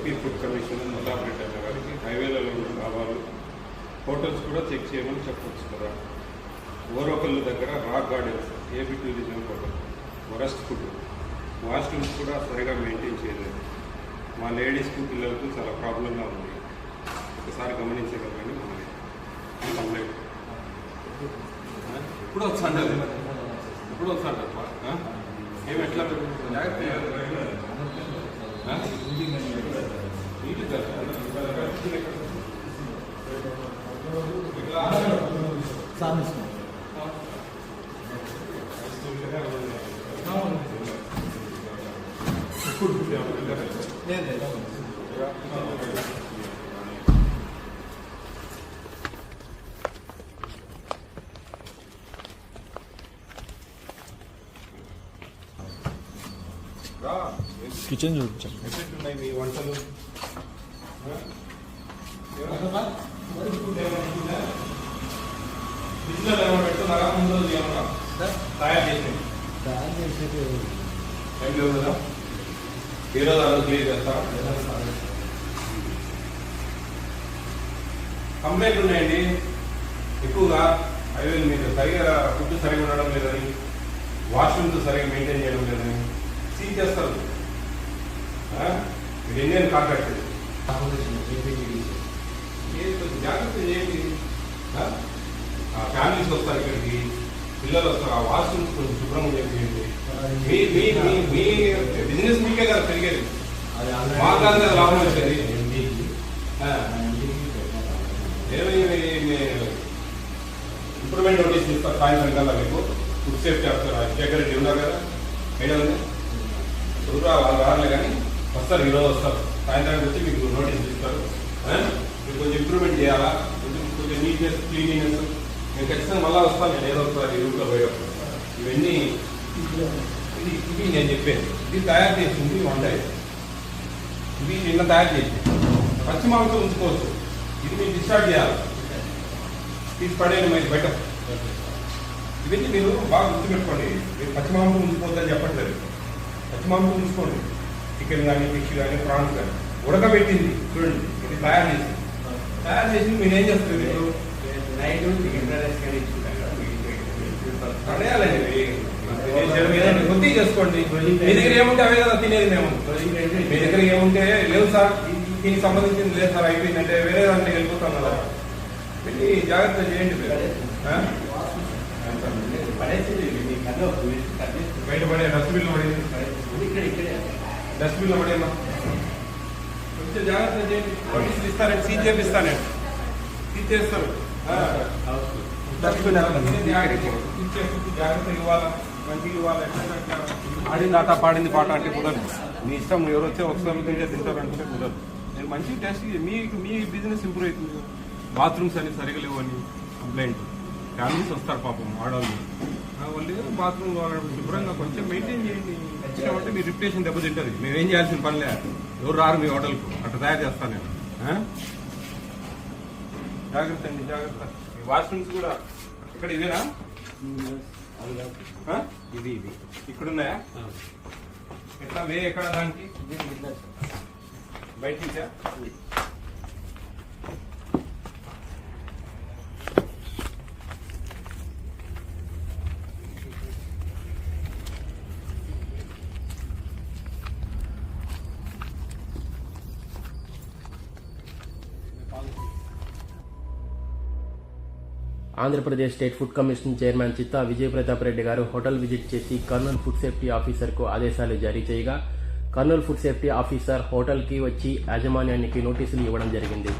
AP food commission ముల్లాపేట గారికి హైవేలలో ఉన్న డాబాలు హోటల్స్ కూడా చెక్ చేయమని చెప్పవచ్చు కదా. ఓరోకల్లు దగ్గర rock gardens AP tourism hotel worst food, washrooms కూడా సరిగా మెయింటైన్ చేయలేదు. మా లేడీస్కు పిల్లలకు చాలా ప్రాబ్లంగా ఉంది. ఒకసారి గమనించగలమని మనకి కంప్లైంట్. ఇప్పుడు వస్తాడు ఏమి ఎట్లా కిచెన్ చూపించండి. ఎట్లున్నాయి మీ వంటలు? బిజినెస్ ఏమైనా పెడుతున్నారా? ముందు ఏమన్నా తయారు చేసేది ఏం లేవు కదా. ఏ రోజు ఆ రోజు క్లియర్ చేస్తారా? కంప్లైంట్ ఉన్నాయండి ఎక్కువగా. హైవేల మీద సరిగా ఫుడ్ సరిగా ఉండడం లేదని, వాష్రూమ్స్ సరిగా మెయింటైన్ చేయడం లేదని సీజ్ చేస్తారు. మీరు ఇండియన్ కాంట్రాక్ట్ జాగ్రత్త చేయండి. ఫ్యామిలీస్ వస్తారు ఇక్కడికి, పిల్లలు వస్తారు. ఆ వాష్రూమ్స్ కొంచెం శుభ్రంగా చేయండి. మీ బిజినెస్ మీకే కదా పెరిగేది, మాకు కాదు కదా లాభం వచ్చేది. ఇంప్రూవ్మెంట్ నోటీస్ ఇస్తారు సాయంత్రం కల్లా మీకు. ఫుడ్ సేఫ్టీ ఆఫీసర్ సెక్రటరీ ఉన్నారు కదా, ఐడియా ఉంది. వాళ్ళు రాలే కానీ వస్తారు, ఈరోజు వస్తారు. సాయంత్రానికి వచ్చి మీకు నోటీస్ ఇస్తారు. మీరు కొంచెం ఇంప్రూవ్మెంట్ చేయాలా, కొంచెం నీట్నెస్ క్లీనినెస్. నేను ఖచ్చితంగా మళ్ళీ వస్తాను. నేను ఏదో ఒకసారి రూట్లో పోయేటప్పుడు ఇవన్నీ ఇవి నేను చెప్పేది. ఇది తయారు చేసింది వంట. ఇది నిన్న తయారు చేసింది. పచ్చి మాంసం ఉంచుకోవచ్చు. ఇది మీరు డిస్చార్జ్ చేయాలి, తీసి పడేయండి మరి బయట. ఇవన్నీ మీరు బాగా గుర్తుపెట్టుకోండి. మీరు పచ్చి మాంసం ఉంచుకోవద్దని చెప్పట్లేదు. పచ్చి మాంసం ఉంచుకోండి. చికెన్ కానీ, ఫిష్ కానీ, ప్రాన్స్ కానీ ఉడకబెట్టింది చూడండి. ఇది తయారు చేసి మీరు ఏం చేస్తారు? మీరు నైట్ చికెన్ రైస్ కానీ పడేయాలండి. కొద్దిగా చేసుకోండి. మీ దగ్గర ఏముంటే అవే కదా తినేది. మేము మీ దగ్గర ఏముంటే లేవు సార్, దీనికి సంబంధించింది లేదు సార్, అయిపోయిందంటే వేరే దాంట్లో వెళ్ళిపోతాం కదా. వెళ్ళి జాగ్రత్త చేయండి. బయట పడే డస్ట్బిన్లో పడేది, డస్ట్బిన్లో పడేమా. కొంచెం జాగ్రత్త చేయండి. నోటీసులు ఇస్తారండి, సీజ్ చేపిస్తానండి. సీజ్ చేస్తారు. డస్ట్బిన్ జాగ్రత్త ఇవ్వాలా, మంచిగా ఇవ్వాలి. ఆడింది ఆట, పాడింది పాట అంటే కుదరదు. మీ ఇష్టం. ఎవరు వచ్చే ఒకసారి తింటే తింటారంటే కుదరదు. నేను మంచిగా టెస్ట్ మీ బిజినెస్ ఇంప్రూవ్ అవుతుంది. బాత్రూమ్స్ అన్ని సరిగా లేవు అని కంప్లైంట్. ఫ్యామిలీస్ వస్తారు పాపం ఆడవాళ్ళు. వాళ్ళు బాత్రూమ్ శుభ్రంగా కొంచెం మెయింటైన్ చేయండి. వచ్చినామంటే మీ రిప్యుటేషన్ దెబ్బతింటుంది. మేమేం చేయాల్సిన పనిలే. ఎవరు రారు మీ హోటల్కు, అట్లా తయారు చేస్తాను నేను. జాగ్రత్త అండి, జాగ్రత్త. వాష్రూమ్స్ కూడా ఇక్కడ ఇదేనా? ఇది ఇక్కడ ఉన్నాయా? ఎట్లా వే ఎక్కడ దానికి బయట నుంచా? Andhra Pradesh state food commission chairman చిత్తా విజయ ప్రతాప్ రెడ్డి గారు హోటల్ విజిట్ చేసి కర్నూలు ఫుడ్ సేఫ్టీ ఆఫీసర్కు ఆదేశాలు జారీ చేయగా, కర్నూలు ఫుడ్ సేఫ్టీ ఆఫీసర్ హోటల్కి వచ్చి యాజమాన్యానికి నోటీసులు ఇవ్వడం జరిగింది.